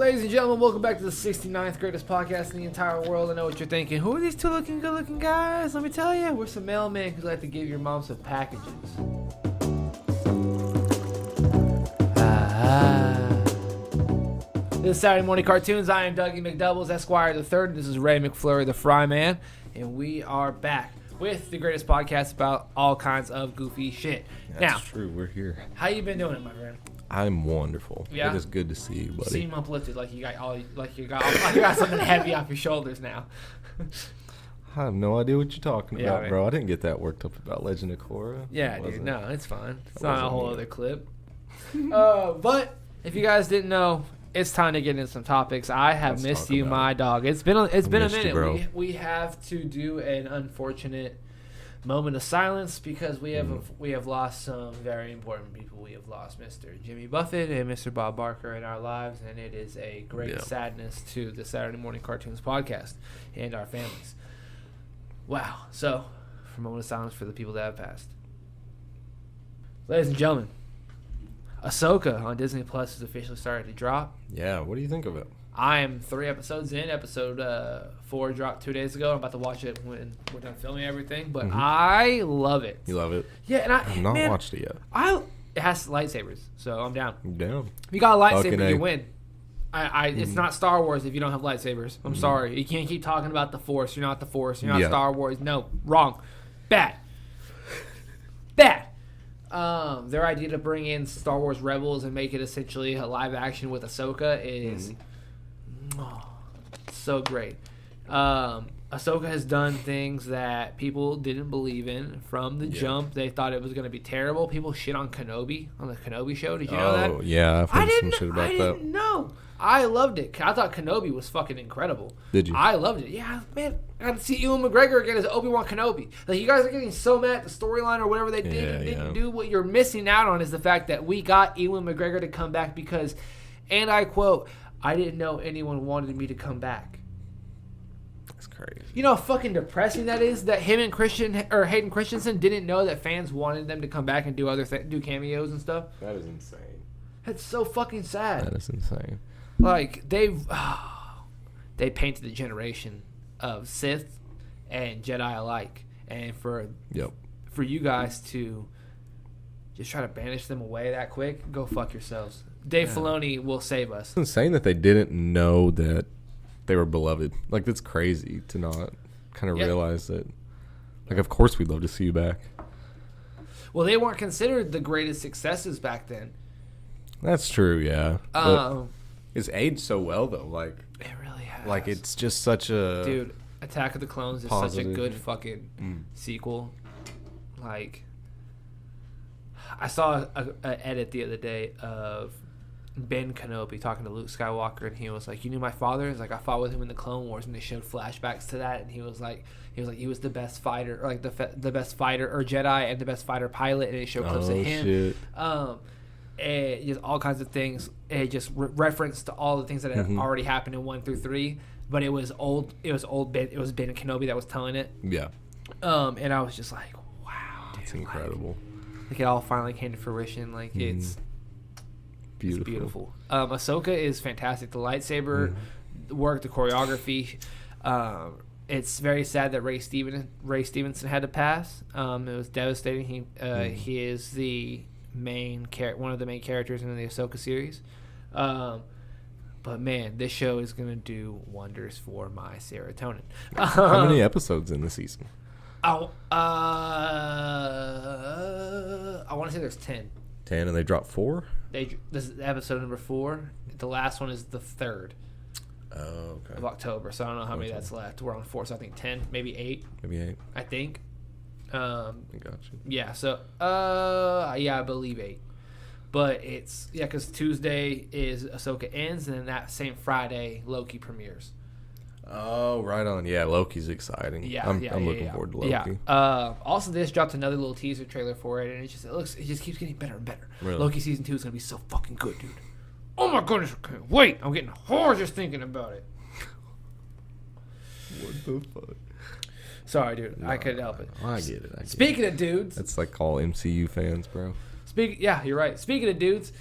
Ladies and gentlemen, welcome back to the 69th greatest podcast in the entire world. I know what you're thinking. Who are these two good-looking guys? Let me tell you, we're some mailmen who like to give your mom some packages. This is Saturday Morning Cartoons. I am Dougie McDoubles, Esquire the Third. This is Ray McFlurry, the Fry Man, and we are back with the greatest podcast about all kinds of goofy shit. That's true. We're here. How you been doing, my friend? I'm wonderful. Yeah? It is good to see you, buddy. You seem uplifted, like you got something heavy off your shoulders now. I have no idea what you're talking about, right. bro. I didn't get that worked up about Legend of Korra. Yeah, dude. No, it's fine. It's That not a wasn't whole me. other clip. But if you guys didn't know, it's time to get into some topics. I have Let's missed talk you, about my dog. It's been a missed you, minute. bro. We have to do an unfortunate moment of silence because we have lost some very important people. We have lost Mr. Jimmy Buffett and Mr. Bob Barker in our lives, and it is a great sadness to the Saturday Morning Cartoons podcast and our families. Wow. So, for a moment of silence for the people that have passed. Ladies and gentlemen, AHSOKA on Disney Plus has officially started to drop. Yeah, what do you think of it? I am 3 episodes in. Episode 4 dropped 2 days ago. I'm about to watch it when we're done filming everything. But I love it. You love it? Yeah, and I've not watched it yet. It has lightsabers, so I'm down. I'm down. If you got a lightsaber, Fucking you A. win. It's not Star Wars if you don't have lightsabers. I'm sorry. You can't keep talking about the Force. You're not the Force. You're not Star Wars. No, wrong. Bad. Bad. Their idea to bring in Star Wars Rebels and make it essentially a live action with Ahsoka is so great. Ahsoka has done things that people didn't believe in from the jump. They thought it was going to be terrible. People shit on Kenobi on the Kenobi show. Did you know that? Oh, yeah. I've heard some shit about that. I didn't know. I loved it. I thought Kenobi was fucking incredible. Did you? I loved it. Yeah, man. I got to see Ewan McGregor again as Obi-Wan Kenobi. Like, you guys are getting so mad at the storyline or whatever they didn't do. What you're missing out on is the fact that we got Ewan McGregor to come back because, and I quote, I didn't know anyone wanted me to come back. That's crazy. You know how fucking depressing that is? That him and Hayden Christensen didn't know that fans wanted them to come back and do do cameos and stuff. That is insane. That's so fucking sad. That is insane. Like, they painted a generation of Sith and Jedi alike. And for you guys to just try to banish them away that quick, go fuck yourselves. Dave Filoni will save us. It's insane that they didn't know that they were beloved. Like, that's crazy to not kind of realize that. Like, of course we'd love to see you back. Well, they weren't considered the greatest successes back then. That's true, yeah. It's aged so well, though. Like, it really has. Like, it's just such a... Dude, Attack of the Clones is such a good fucking sequel. Like, I saw a edit the other day of Ben Kenobi talking to Luke Skywalker, and he was like, "You knew my father?" He's like, "I fought with him in the Clone Wars," and they showed flashbacks to that, and he was like he was the best fighter, or like the best fighter or Jedi and the best fighter pilot, and they showed clips of him. Shit. And just all kinds of things. It just referenced to all the things that had already happened in 1 through 3, but it was old. It was Ben Kenobi that was telling it. Yeah. And I was just like, wow, dude, it's incredible. Like it all finally came to fruition. Like it's beautiful. Ahsoka is fantastic. The lightsaber work, the choreography. It's very sad that Ray Stevenson had to pass. It was devastating. He is the one of the main characters in the Ahsoka series. But man, this show is gonna do wonders for my serotonin. How many episodes in the season? I want to say there's 10. 10, and they dropped 4? This is episode number 4. The last one is the 3rd of October, so I don't know how many that's left. We're on 4, so I think 10, maybe 8. Maybe 8. I think. I got you. Yeah, so, I believe 8. But it's, because Tuesday is Ahsoka ends, and then that same Friday, Loki premieres. Oh, right on. Yeah, Loki's exciting. I'm looking forward to Loki. Yeah. Also, they just dropped another little teaser trailer for it, and it just keeps getting better and better. Really? Loki season 2 is gonna be so fucking good, dude. Oh my goodness! I can't wait. I'm getting horror just thinking about it. What the fuck? Sorry, dude. I couldn't help it. I get it. Speaking of dudes, that's like all MCU fans, bro. Yeah, you're right. Speaking of dudes,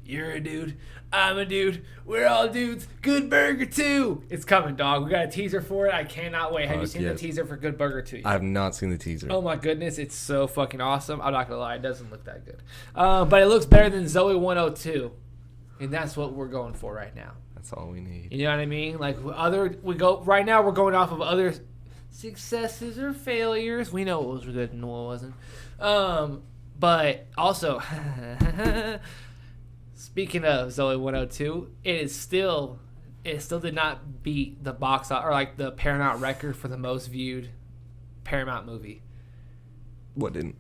You're a dude. I'm a dude. We're all dudes. Good Burger 2. It's coming, dog. We got a teaser for it. I cannot wait. Have you seen the teaser for Good Burger 2 yet? I have not seen the teaser. Oh, my goodness. It's so fucking awesome. I'm not going to lie. It doesn't look that good. But it looks better than Zoe 102. And that's what we're going for right now. That's all we need. You know what I mean? Like, right now we're going off of other successes or failures. We know what was good and what wasn't. But also... Speaking of Zoe 102, it still did not beat the box or like the Paramount record for the most viewed Paramount movie. What didn't?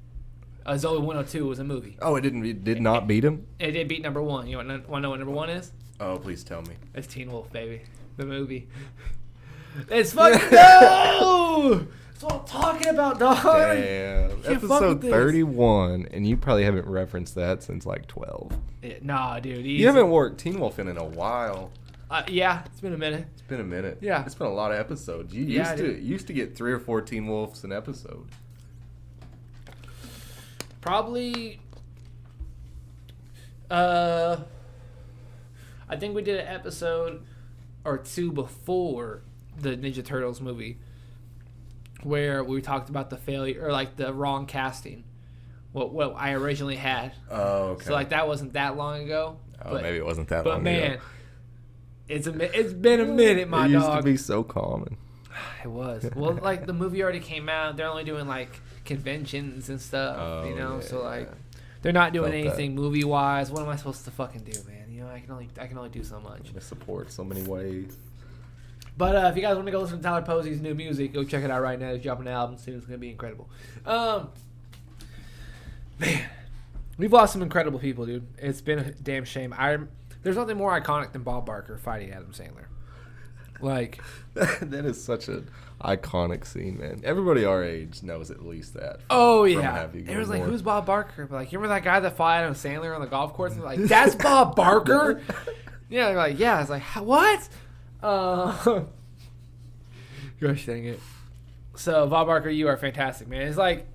Zoe 102 was a movie. Oh, it did not beat him? It did beat number one. You want to know what number one is? Oh, please tell me. It's Teen Wolf, baby. The movie. It's fucking no! That's what I'm talking about, dog. Damn. Episode 31, and you probably haven't referenced that since like 12. Nah, dude. Easy. You haven't worked Teen Wolf in a while. Yeah, it's been a minute. It's been a minute. Yeah. It's been a lot of episodes. You used to get 3 or 4 Teen Wolves an episode. Probably, I think we did an episode or 2 before the Ninja Turtles movie where we talked about the failure or like the wrong casting. What I originally had. Oh, okay. So like that wasn't that long ago. Oh, but, maybe it wasn't that long ago. But man, it's been a minute, my dog. It used to be so common. It was. Well, like the movie already came out. They're only doing like conventions and stuff, so like they're not doing anything movie wise. What am I supposed to fucking do, man? You know, I can only do so much. Support so many ways. But if you guys want to go listen to Tyler Posey's new music, go check it out right now. He's dropping an album soon. It's gonna be incredible. Man, we've lost some incredible people, dude. It's been a damn shame. There's nothing more iconic than Bob Barker fighting Adam Sandler. Like that is such an iconic scene, man. Everybody our age knows at least that. Oh yeah, it was like, who's Bob Barker? But like, you remember that guy that fought Adam Sandler on the golf course? And like, that's Bob Barker. Yeah, they're like, yeah. It's like, what? Gosh dang it. So Bob Barker, you are fantastic, man. It's like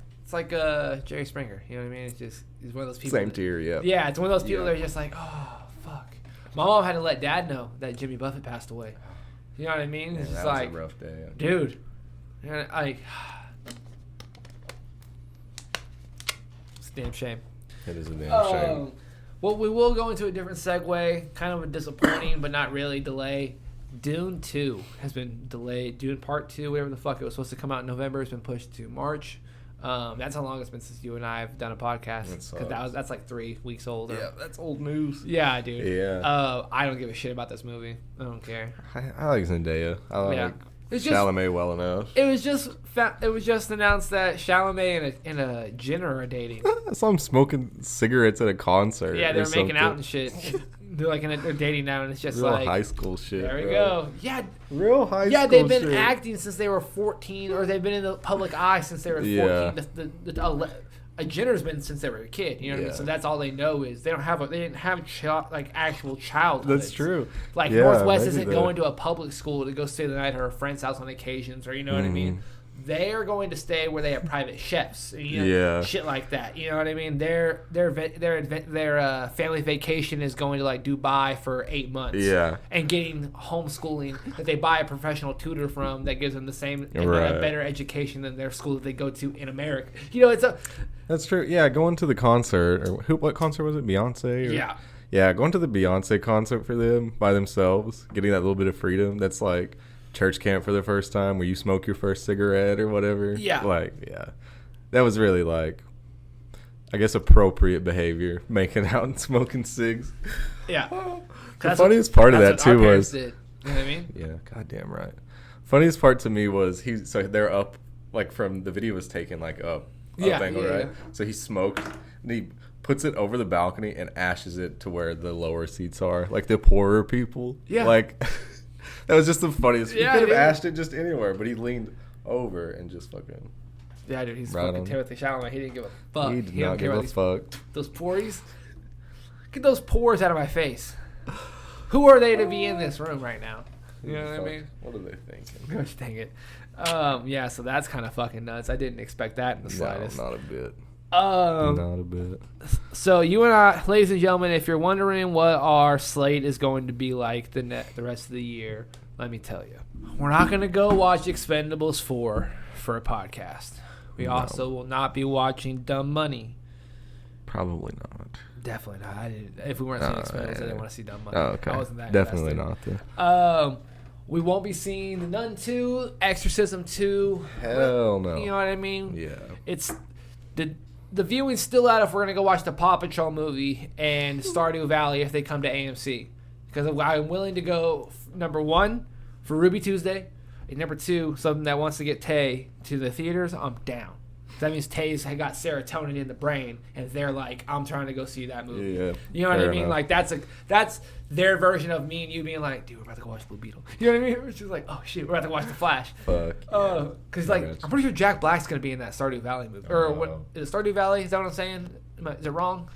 Jerry Springer. You know what I mean? He's one of those people. Same tier, yeah. Yeah, it's one of those people that are just like, oh fuck. My mom had to let Dad know that Jimmy Buffett passed away. You know what I mean? It's just like, was a rough day, dude. Like, it's a damn shame. It is a damn shame. Well, we will go into a different segue. Kind of a disappointing, but not really delay. Dune 2 has been delayed. Dune Part 2, whatever the fuck it was supposed to come out in November, has been pushed to March. That's how long it's been since you and I have done a podcast. Because that's like 3 weeks old. Yeah, that's old news. Yeah, dude. Yeah. I don't give a shit about this movie. I don't care. I like Zendaya. I like Chalamet well enough. It was just announced that Chalamet and a Jenner are dating. I saw him smoking cigarettes at a concert. Yeah, they're making out and shit. They're dating now, and it's just real like high school shit. There we go. Yeah, real high school. Yeah, they've been acting since they were 14, or they've been in the public eye since they were 14. Yeah. A Jenner's been since they were a kid. You know what I mean? So that's all they know is they didn't have actual childhood. That's true. Like Northwest isn't going to a public school to go stay the night at her friend's house on occasions, or you know what I mean. They are going to stay where they have private chefs, shit like that. You know what I mean? Their family vacation is going to like Dubai for 8 months, and getting homeschooling that they buy a professional tutor from that gives them the same a better education than their school that they go to in America. You know, that's true. Yeah, going to the concert or what concert was it? Beyonce? Yeah, going to the Beyonce concert for them by themselves, getting that little bit of freedom. That's like church camp for the first time where you smoke your first cigarette or whatever. That was really like, I guess, appropriate behavior, making out and smoking cigs. The funniest part of that too was, you know what I mean? Yeah, goddamn right. Funniest part to me was they're up, like from the video was taken like up angle, right? So he smoked and he puts it over the balcony and ashes it to where the lower seats are, like the poorer people. Like that was just the funniest. He could have ashed it just anywhere, but he leaned over and just fucking. Yeah, dude, he's fucking Timothy Chalamet. He didn't give a fuck. He did not give a fuck. Those pores. Get those pores out of my face. Who are they to be in this room right now? You know what I mean? What are they thinking? Gosh dang it. So that's kind of fucking nuts. I didn't expect that in the slightest. No, not a bit. Not a bit. So you and I, ladies and gentlemen, if you're wondering what our slate is going to be like the rest of the year, let me tell you. We're not going to go watch Expendables 4 for a podcast. We also will not be watching Dumb Money. Probably not. Definitely not. If we weren't seeing Expendables, I didn't want to see Dumb Money. Oh, okay. I wasn't that Definitely invested. not. We won't be seeing The Nun 2, Exorcism 2. Hell no. You know what I mean? Yeah. It's the viewing's still out if we're gonna go watch the Paw Patrol movie and Stardew Valley if they come to AMC, because I'm willing to go number 1 for Ruby Tuesday, and number 2 something that wants to get Tay to the theaters. I'm down. That means Tay's got serotonin in the brain, and they're like, I'm trying to go see that movie. Yeah, you know what I mean? Enough. Like that's their version of me and you being like, dude, we're about to go watch Blue Beetle. You know what I mean? It's just like, oh shit, we're about to watch The Flash. Fuck. Because like I'm pretty sure Jack Black's gonna be in that Stardew Valley movie. Or what is it, Stardew Valley? Is that what I'm saying? Is it wrong?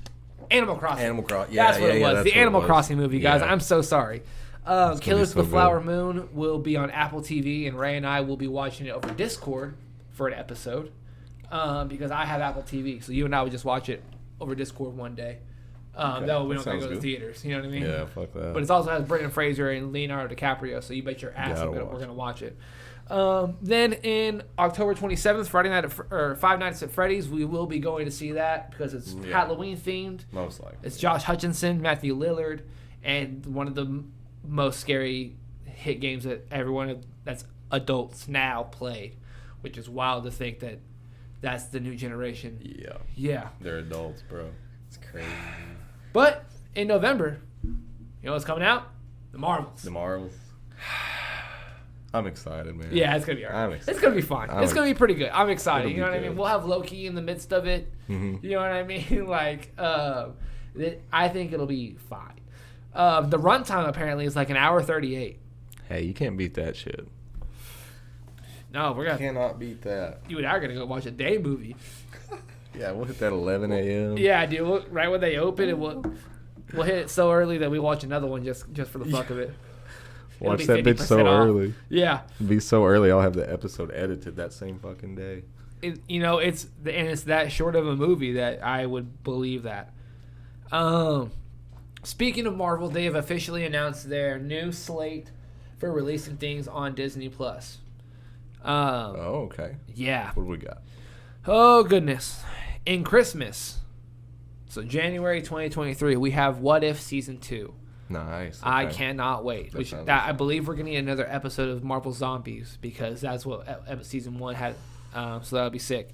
Animal Crossing. Animal Crossing. Yeah, that's what it was. The Animal Crossing movie, guys. Yeah. I'm so sorry. Killers of the so Flower Moon will be on Apple TV, and Ray and I will be watching it over Discord for an episode. Because I have Apple TV, so you and I would just watch it over Discord one day. That way we don't gotta go to the theaters. You know what I mean? Yeah, fuck that. But it also has Brendan Fraser and Leonardo DiCaprio, so you bet your ass we're gonna watch it. Then in October 27th, Friday night or Five Nights at Freddy's, we will be going to see that because it's Halloween themed. Most likely. It's Josh Hutcherson, Matthew Lillard, and one of the most scary hit games that everyone that's adults now played, which is wild to think that that's the new generation. Yeah. Yeah. They're adults, bro. It's crazy. But in November, you know what's coming out? The Marvels. The Marvels. I'm excited, man. Yeah, it's gonna be alright. It's gonna be fun. It's gonna be pretty good. I'm excited. You know what I mean? We'll have Loki in the midst of it. Mm-hmm. You know what I mean? Like, I think it'll be fine. The runtime apparently is like an hour 38. Hey, you can't beat that shit. No, we're gonna. Cannot beat that. You and I are gonna go watch a day movie. Yeah, we'll hit that 11 a.m. Yeah, dude. Right when they open, and we'll hit it so early that we watch another one just for the fuck of it. Watch that bitch so early. Yeah. It'll be so early, I'll have the episode edited that same fucking day. It's that short of a movie that I would believe that. Speaking of Marvel, they have officially announced their new slate for releasing things on Disney Plus. Okay. Yeah. What do we got? Oh goodness. In Christmas, so January 2023, we have What If Season 2. Nice. Okay. I cannot wait. I believe we're going to get another episode of Marvel Zombies because that's what Season 1 had. So that'll be sick.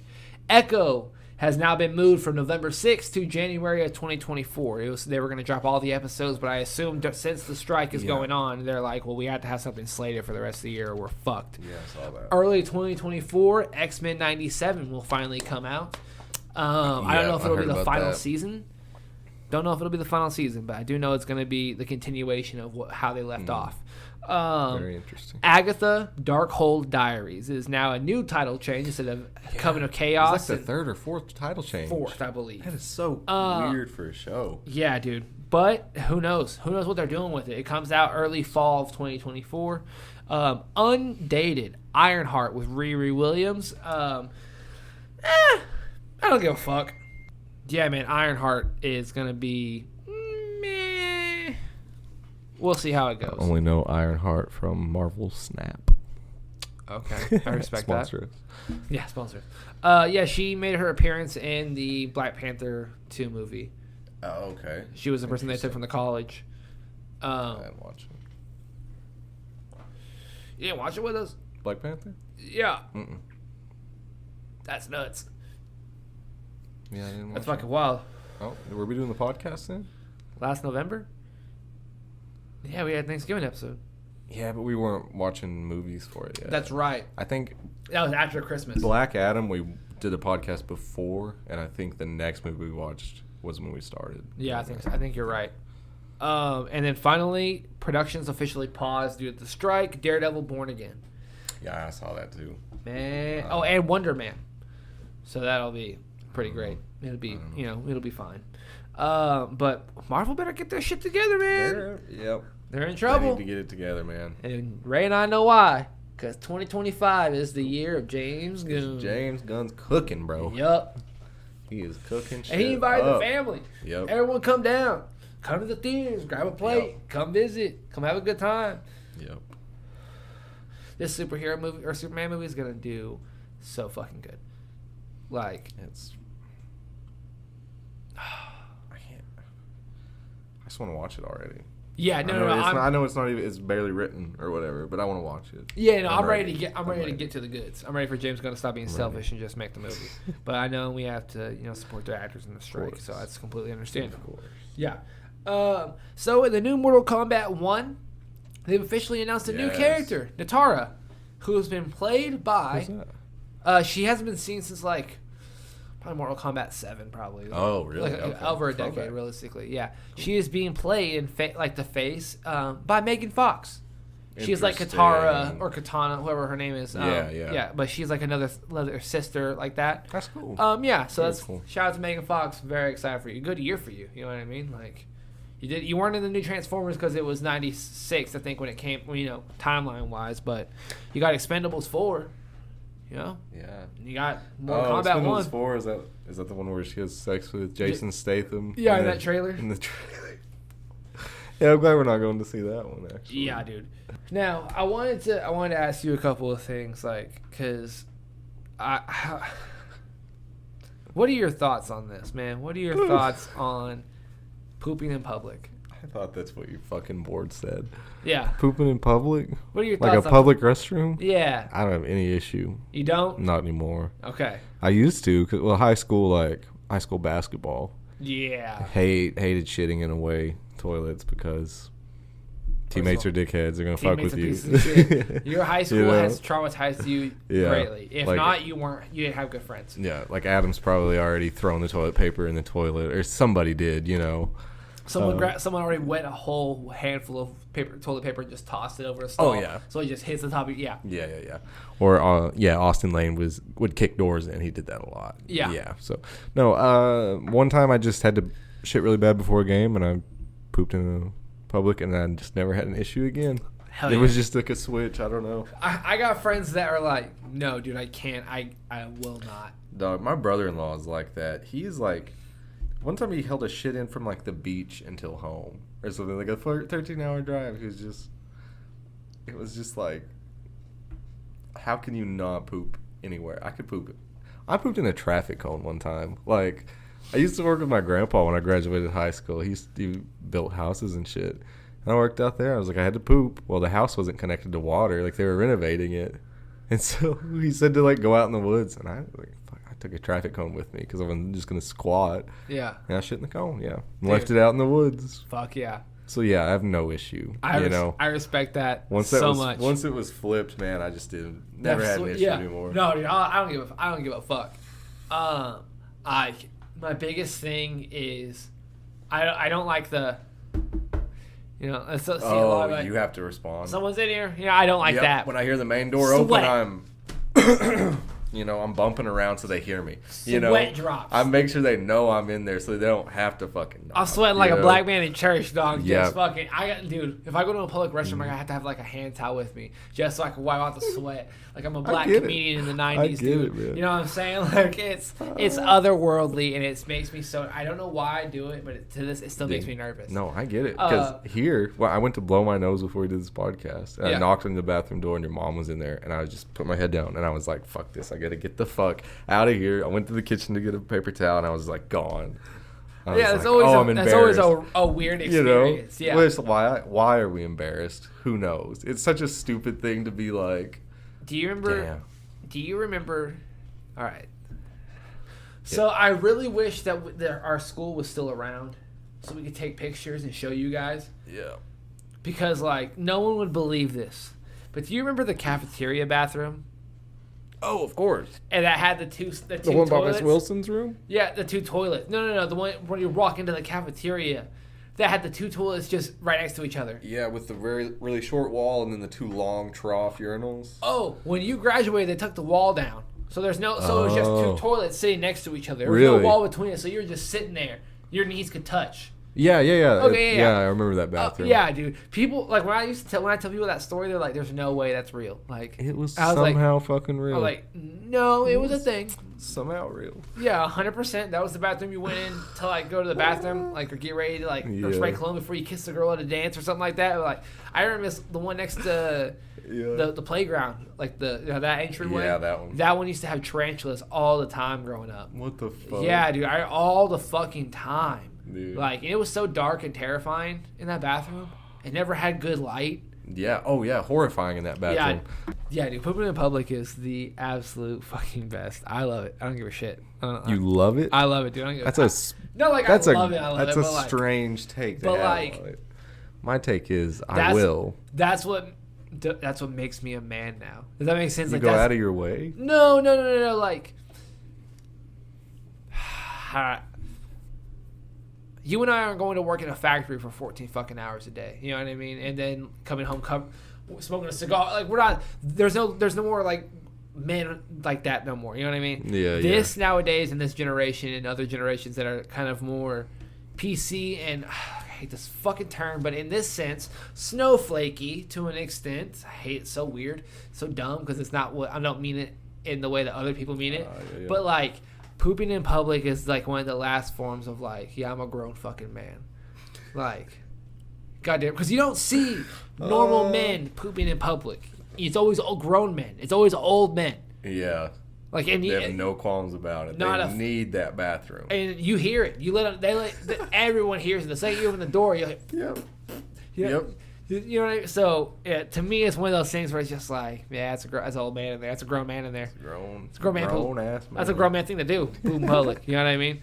Echo has now been moved from November 6th to January of 2024. They were going to drop all the episodes, but I assumed since the strike is going on, they're like, well, we have to have something slated for the rest of the year or we're fucked. Yeah, I saw that. Early 2024, X-Men 97 will finally come out. I don't know if it'll be the final season. Don't know if it'll be the final season, but I do know it's going to be the continuation of how they left off. Very interesting. Agatha Darkhold Diaries is now a new title change instead of Coven of Chaos. It's like the third or fourth title change. Fourth, I believe. That is so weird for a show. Yeah, dude. But who knows? Who knows what they're doing with it? It comes out early fall of 2024. Undated Ironheart with Riri Williams. I don't give a fuck. Yeah, man, Ironheart is going to be meh. We'll see how it goes. I only know Ironheart from Marvel Snap. Okay, I respect that. Sponsor us. Yeah, sponsor us. Yeah, she made her appearance in the Black Panther 2 movie. Oh, okay. She was the person they took from the college. I didn't watch it. You didn't watch it with us? Black Panther? Yeah. Mm-mm. That's nuts. Yeah, I didn't watch That's fucking wild. Oh, were we doing the podcast then? Last November? Yeah, we had a Thanksgiving episode. Yeah, but we weren't watching movies for it yet. That's right. I think that was after Christmas. Black Adam, we did the podcast before, and I think the next movie we watched was when we started. Yeah, I think you're right. And then finally, production's officially paused due to the strike. Daredevil Born Again. Yeah, I saw that too. Man. And Wonder Man. So that'll be pretty great. It'll be, it'll be fine. But Marvel better get their shit together, man. They're in trouble. They need to get it together, man. And Ray and I know why. Because 2025 is the year of James Gunn. James Gunn's cooking, bro. Yup. He is cooking shit. And he invited the family. Yep. Everyone come down. Come to the theaters. Grab a plate. Yep. Come visit. Come have a good time. Yep. This superhero movie or Superman movie is going to do so fucking good. Like. It's. I can't. I just want to watch it already. Yeah, no. I know it's not even. It's barely written or whatever, but I want to watch it. Yeah, no, I'm ready to get. I'm ready to get to the goods. I'm ready for James Gunn to stop being selfish and just make the movie. But I know we have to, support the actors in the strike, so that's completely understandable. Of course. Yeah. So in the new Mortal Kombat 1, they've officially announced a new character, Natara, who has been played by. Who's that? She hasn't been seen since probably Mortal Kombat 7, probably. Oh, really? Over a decade, realistically. Yeah. Cool. She is being played in the face by Megan Fox. She's like Katara or Katana, whoever her name is. Yeah, but she's like another sister like that. That's cool. Yeah, so that's cool. Shout out to Megan Fox. Very excited for you. Good year for you. You know what I mean? Like, you weren't in the new Transformers because it was 96, I think, when it came, timeline-wise, but you got Expendables 4. Yeah. You got Mortal Kombat 1. 4, is that the one where she has sex with Jason Statham? Yeah, in that trailer. In the trailer. Yeah, I'm glad we're not going to see that one, actually. Yeah, dude. Now, I wanted to ask you a couple of things, because what are your thoughts on this, man? What are your thoughts on pooping in public? I thought that's what your fucking board said. Yeah. Pooping in public? What are your thoughts? Like a public restroom? Yeah. I don't have any issue. You don't? Not anymore. Okay. I used to, high school basketball. Yeah. I hated shitting in away toilets because teammates are dickheads. They're going to fuck with you. Your high school has traumatized you greatly. If not, you didn't have good friends. Yeah, like Adam's probably already thrown the toilet paper in the toilet, or somebody did, Someone already wet a whole handful of toilet paper and just tossed it over a stall. Oh, yeah. So it just hits the top of Yeah. Or, Austin Lane would kick doors in. He did that a lot. Yeah. Yeah. So, no, one time I just had to shit really bad before a game, and I pooped in a public, and I just never had an issue again. It was just like a switch. I don't know. I got friends that are like, no, dude, I can't. I will not. Dog, my brother-in-law is like that. He's like... One time he held a shit in from the beach until home or something, like a 13-hour drive. It was just like, how can you not poop anywhere? I could poop. I pooped in a traffic cone one time. Like, I used to work with my grandpa when I graduated high school. He built houses and shit. And I worked out there. I was like, I had to poop. Well, the house wasn't connected to water. Like, they were renovating it. And so he said to go out in the woods. And I was like, took a traffic cone with me because I wasn't just gonna squat. Yeah. And I shit in the cone. Yeah. And left it out in the woods. Fuck yeah. So yeah, I have no issue. I respect that much. Once it was flipped, man, I just never had an issue anymore. No, dude, I don't give a fuck. My biggest thing is I don't like the. You have to respond. Someone's in here. Yeah, I don't like that. When I hear the main door open, I'm. I'm bumping around so they hear me. Sweat drops. I make sure they know I'm in there so they don't have to fucking knock. I'm sweating like a black man in church, dog. Yeah. Just fucking. Dude, if I go to a public restroom, I have to have a hand towel with me just so I can wipe out the sweat. Like I'm a black comedian in the 90s, dude. It, man. You know what I'm saying? Like it's otherworldly and it makes me so. I don't know why I do it, but it still makes me nervous. No, I get it. Because I went to blow my nose before we did this podcast. And I knocked on the bathroom door and your mom was in there, and I just put my head down and I was like, "Fuck this! I gotta get the fuck out of here." I went to the kitchen to get a paper towel and I was like, gone. That's always a weird experience. Yeah. Why are we embarrassed? Who knows? It's such a stupid thing to be like. Do you remember? All right. So I really wish that our school was still around, so we could take pictures and show you guys. Yeah. Because no one would believe this, but do you remember the cafeteria bathroom? Oh, of course. And that had the two the one toilets. by Miss Wilson's room? Yeah, the two toilets. No. The one when you walk into the cafeteria. That had the two toilets just right next to each other. Yeah, with the very really short wall and then the two long trough urinals. Oh, when you graduated, they took the wall down. So there's no. So it was just two toilets sitting next to each other. There was no wall between it, so you were just sitting there. Your knees could touch. Yeah. Okay, yeah. I remember that bathroom. Yeah, dude. People like when I tell people that story, they're like, "There's no way that's real." Like it was somehow fucking real. I'm like, no, it was a thing. Somehow real. Yeah, 100%. That was the bathroom you went in to like go to the bathroom, like or get ready to like or spray cologne before you kiss the girl at a dance or something like that. Like I remember the one next to the playground, like that entryway. Yeah, that one. That one used to have tarantulas all the time growing up. What the fuck? Yeah, dude, all the fucking time. Dude. Like it was so dark and terrifying in that bathroom. It never had good light. Yeah. Oh yeah, horrifying in that bathroom. Yeah, dude. Pooping in public is the absolute fucking best. I love it. I don't give a shit. You love it? I love it, dude. I don't give that's I love it. I love that's it. That's a strange take. But like, my take is I will. That's what makes me a man now. Does that make sense? You go out of your way? No. Like, you and I aren't going to work in a factory for 14 fucking hours a day. You know what I mean? And then coming home, smoking a cigar. Like we're not. There's no more like men like that no more. You know what I mean? Yeah. This nowadays in this generation and other generations that are kind of more PC and I hate this fucking term, but in this sense, snowflakey to an extent. I hate it. So weird, so dumb because it's not what I don't mean it in the way that other people mean it. Yeah. But like. Pooping in public is like one of the last forms of like, yeah, I'm a grown fucking man. Like, goddamn, because you don't see normal men pooping in public. It's always grown men. It's always old men. Yeah. Like, and they have no qualms about it. They need that bathroom. And you hear it. You let them. Everyone hears it. The second you open the door, you're like, yep. You know what I mean? So to me, it's one of those things where it's just like, yeah, that's an old man in there. That's a grown man in there. It's a grown man. Grown ass man. That's a grown man thing to do. Poop in public. You know what I mean?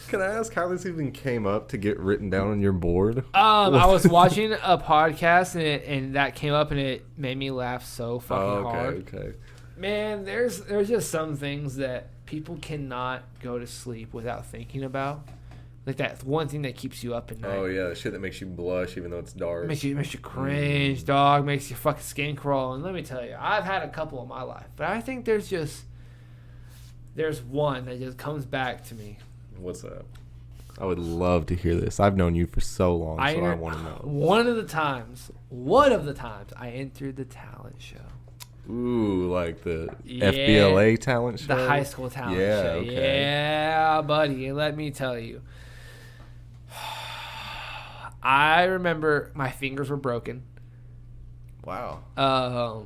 Can I ask how this even came up to get written down on your board? I was watching a podcast and that came up and it made me laugh so fucking hard. Okay. Man, there's just some things that people cannot go to sleep without thinking about. Like that one thing that keeps you up at night. Oh yeah, the shit that makes you blush even though it's dark. Makes you cringe, dog. Makes your fucking skin crawl. And let me tell you, I've had a couple in my life, but I think there's one that just comes back to me. What's that? I would love to hear this. I've known you for so long, so I want to know. One of the times I entered the talent show. Ooh, like the FBLA talent show? The high school talent show. Okay. Yeah, buddy. Let me tell you. I remember my fingers were broken. Wow. I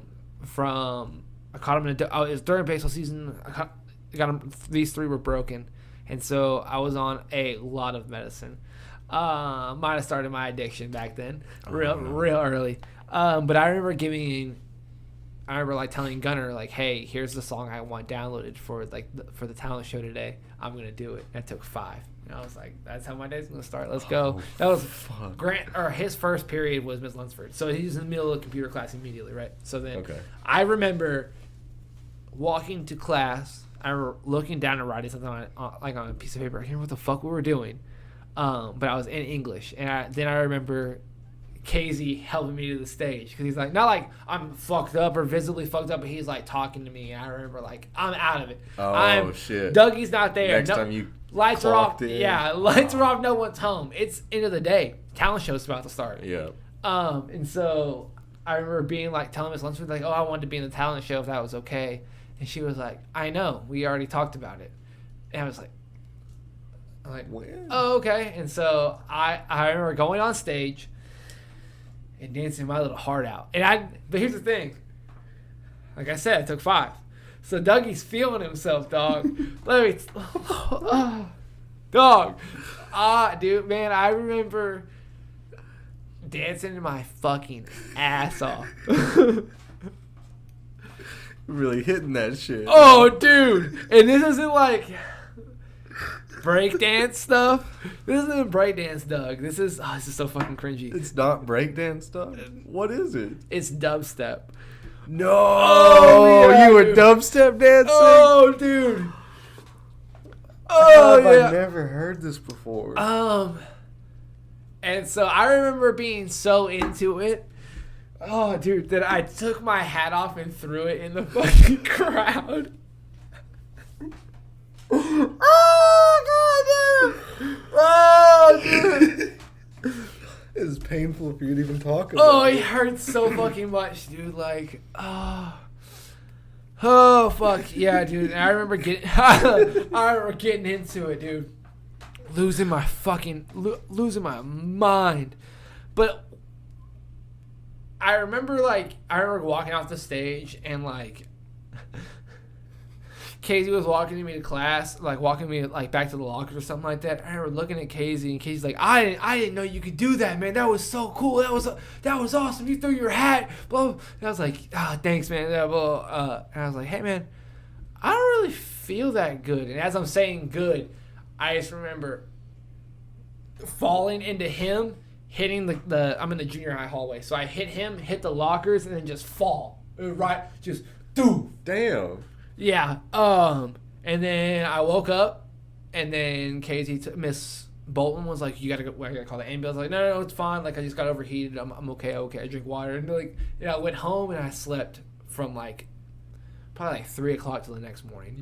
caught them it was during baseball season. I got them. These three were broken, and so I was on a lot of medicine. Might have started my addiction back then, real early. But I remember telling Gunner like, "Hey, here's the song I want downloaded for the talent show today. I'm gonna do it." That took 5. And I was like, "That's how my day's gonna start. Let's go." That was Grant, or his first period was Miss Lunsford, so he was in the middle of computer class immediately, right? So then, I remember walking to class. I remember looking down and writing something on a piece of paper. I can't remember what the fuck we were doing, but I was in English, and then I remember Casey helping me to the stage because he's like, not like I'm fucked up or visibly fucked up, but he's like talking to me, and I remember like I'm out of it. Shit. Dougie's not there. Next time you lights are off. Yeah, lights are off. No one's home. It's end of the day. Talent show's about to start. Yeah. And so I remember being like telling Miss Lunsford like, "Oh, I wanted to be in the talent show if that was okay," and she was like, "I know. We already talked about it," and I was like. I'm like, oh, okay. And so I remember going on stage and dancing my little heart out. But here's the thing. Like I said, it took 5. So Dougie's feeling himself, dog. Dog. Dude, man, I remember dancing my fucking ass off. Really hitting that shit. Oh, dude. And this isn't like breakdance stuff. This isn't breakdance, Doug. This is so fucking cringy. It's not breakdance stuff? What is it? It's dubstep. No! Oh, yeah, you were dubstep dancing? Oh, dude. Oh, yeah. I've never heard this before. And so I remember being so into it. Oh, dude, that I took my hat off and threw it in the fucking crowd. Oh, God, dude. Oh, dude. It's painful for you to even talk about. Oh, it hurts so fucking much, dude. Like, oh fuck yeah, dude. And I remember getting into it, dude. Losing my mind. But I remember walking off the stage and like Casey was walking me to class, like walking me like back to the lockers or something like that. I remember looking at Casey and Casey's like, I didn't know you could do that, man. That was so cool. That was awesome. You threw your hat. Blah. And I was like, thanks, man. Blah. And I was like, hey, man, I don't really feel that good. And as I'm saying good, I just remember falling into him, hitting the I'm in the junior high hallway. So I hit him, hit the lockers, and then just fall. Right? Just, dude. Damn. Yeah. And then I woke up, and then Casey, Miss Bolton was like, "You gotta go. I gotta call the ambulance." I was like, no, it's fine. Like I just got overheated. I'm okay. I drink water. And like, I went home and I slept from like probably like 3 o'clock till the next morning.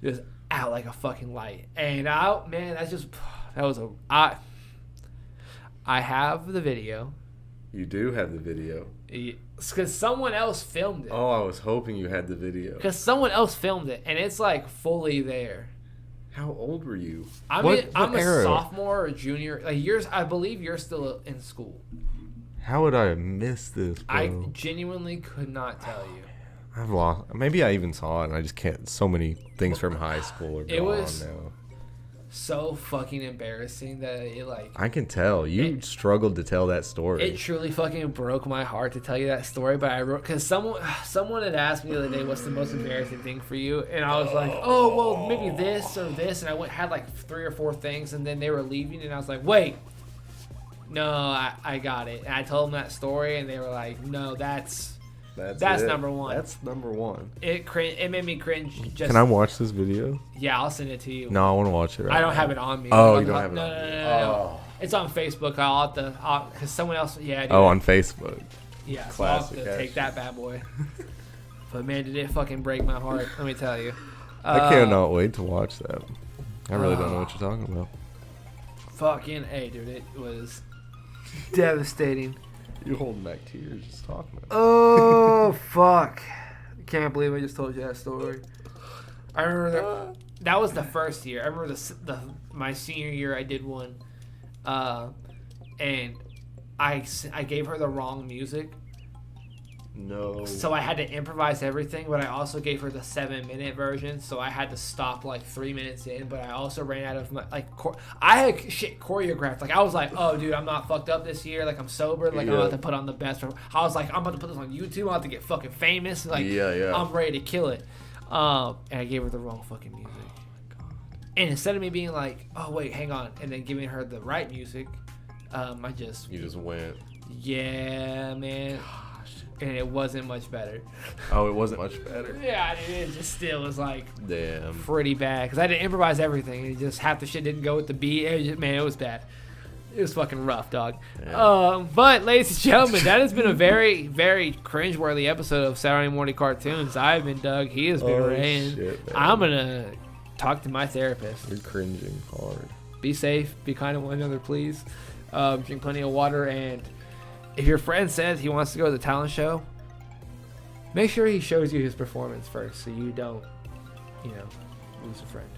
Just out like a fucking light. And I have the video. You do have the video. Because someone else filmed it. Oh, I was hoping you had the video. Because someone else filmed it, and it's like fully there. How old were you? I'm a sophomore or junior. Like I believe you're still in school. How would I have missed this, bro? I genuinely could not tell you. I've lost. Maybe I even saw it, and I just can't. So many things from high school are gone now. So fucking embarrassing that it like I can tell you struggled to tell that story. It truly fucking broke my heart to tell you that story, but I wrote because someone had asked me the other day what's the most embarrassing thing for you, and I was like, oh well, maybe this or this, and I had like 3 or 4 things, and then they were leaving, and I was like, wait, no, I got it, and I told them that story, and they were like, no, that's number one. That's number one. It made me cringe. Just, can I watch this video? Yeah, I'll send it to you. No, I want to watch it right I don't now. have it on me. Oh, you don't have it on me? No. It's on Facebook. I'll have to, because someone else, yeah. On Facebook. Yeah, classic. So I'll have to take that bad boy. But man, did it fucking break my heart, let me tell you. I cannot wait to watch that. I really don't know what you're talking about. Fucking A, dude. It was devastating. You're holding back tears just talking about it. Oh, fuck. Can't believe I just told you that story. I remember that was the first year. I remember my senior year I did one. And I gave her the wrong music. No. So I had to improvise everything, but I also gave her the 7-minute version, so I had to stop like 3 minutes in, but I also ran out of my, like, I had shit choreographed. Like, I was like, oh, dude, I'm not fucked up this year. Like, I'm sober. Like, I'm about to put on the best. I was like, I'm about to put this on YouTube. I'm about to get fucking famous. Like, I'm ready to kill it. And I gave her the wrong fucking music. Oh, my God. And instead of me being like, oh, wait, hang on, and then giving her the right music, You just went. Yeah, man. And it wasn't much better. Oh, it wasn't much better? Yeah, it just still was like damn pretty bad. Because I had to improvise everything. And just half the shit didn't go with the beat. It was bad. It was fucking rough, dog. Yeah. But, ladies and gentlemen, that has been a very, very cringeworthy episode of Saturday Morning Cartoons. I've been Doug. He has been Ray. I'm going to talk to my therapist. You're cringing hard. Be safe. Be kind to one another, please. Drink plenty of water, and if your friend says he wants to go to the talent show, make sure he shows you his performance first so you don't, lose a friend.